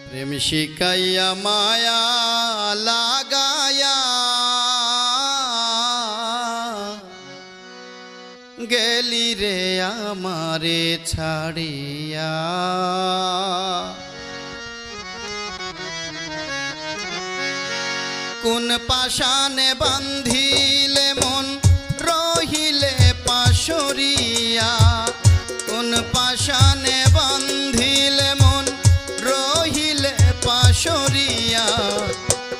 প্রেম শিখাইয়া মায়া লাগায়া গেলি রে আমারে ছাড়িয়া। কোন পাশানে বান্ধিলে মন রহিলে পাশরিয়া। কোন পাশানে বান্ধিলে মন রহিলে পাশরিয়া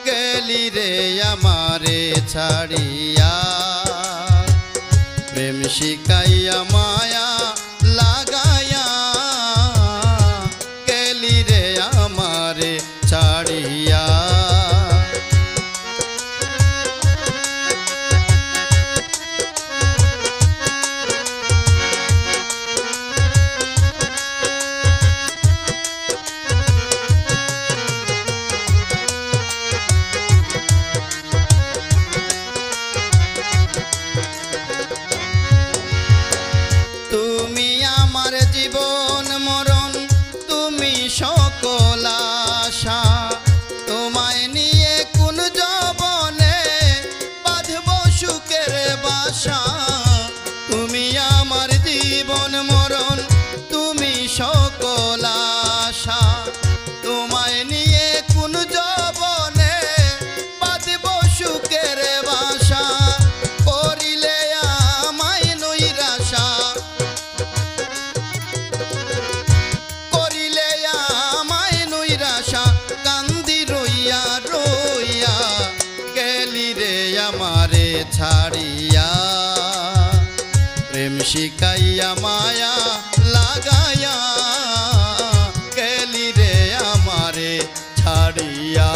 গেলি রে আমারে ছাড়িয়া। প্রেম শিখাইয়া মায়া লাগায়া গেলি রে আমারে ছাড়িয়া। জীবন মরণ তুমি সকল আশা। তোমায় নিয়ে কোন যৌবনে বাঁধব সুখের বাসা। তুমি আমার জীবন মরণ তুমি সকল আশা। তোমায় নিয়ে কোন যৌবনে বাঁধব সুখের বাসা। করিলে আমায় নৈরাশা কান্দি রইয়া রইয়া গেলি রে আমারে ছাড়িয়া। প্রেম শিখাইয়া মায়া লাগায়া গেলি রে আমারে ছাড়িয়া।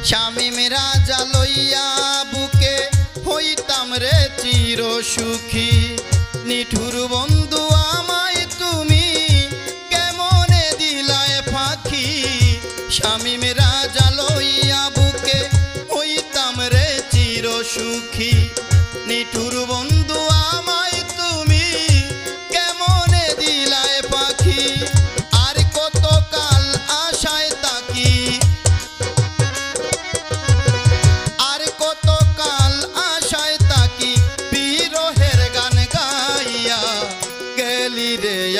শামীম রাজা লইয়া বুকে হইতাম রে চির সুখী। নিঠুর বন্ধু আমায় তুমি কেমনে দিলায় ফাঁকি। শামীম রাজা লইয়া বুকে হইতাম রে চির সুখী। নিঠুর বন্ধু আমায় তুমি কেমনে দিলায় পাখি। আর কত কাল আশায় তাকি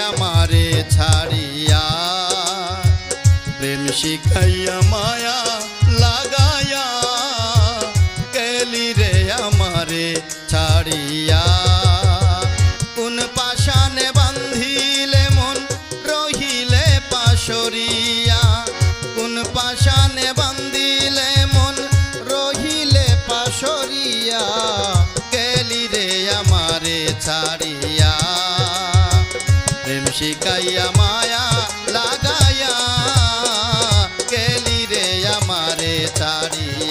আমারে ছাড়িয়া। প্রেম শিখাইয়া মায়া লাগায়া গেলি রে আমারে ছাড়িয়া। কোন পাশানে বান্ধিলে মন রহিলে পাশরিয়া। কোন পাশানে বান্ধিলে মন রহিলে পাশরিয়া গেলি রে আমারে ছাড়িয়া। প্রেম শিখাইয়া মায়া লাগায়া গেলি রে আমারে ছাড়িয়া।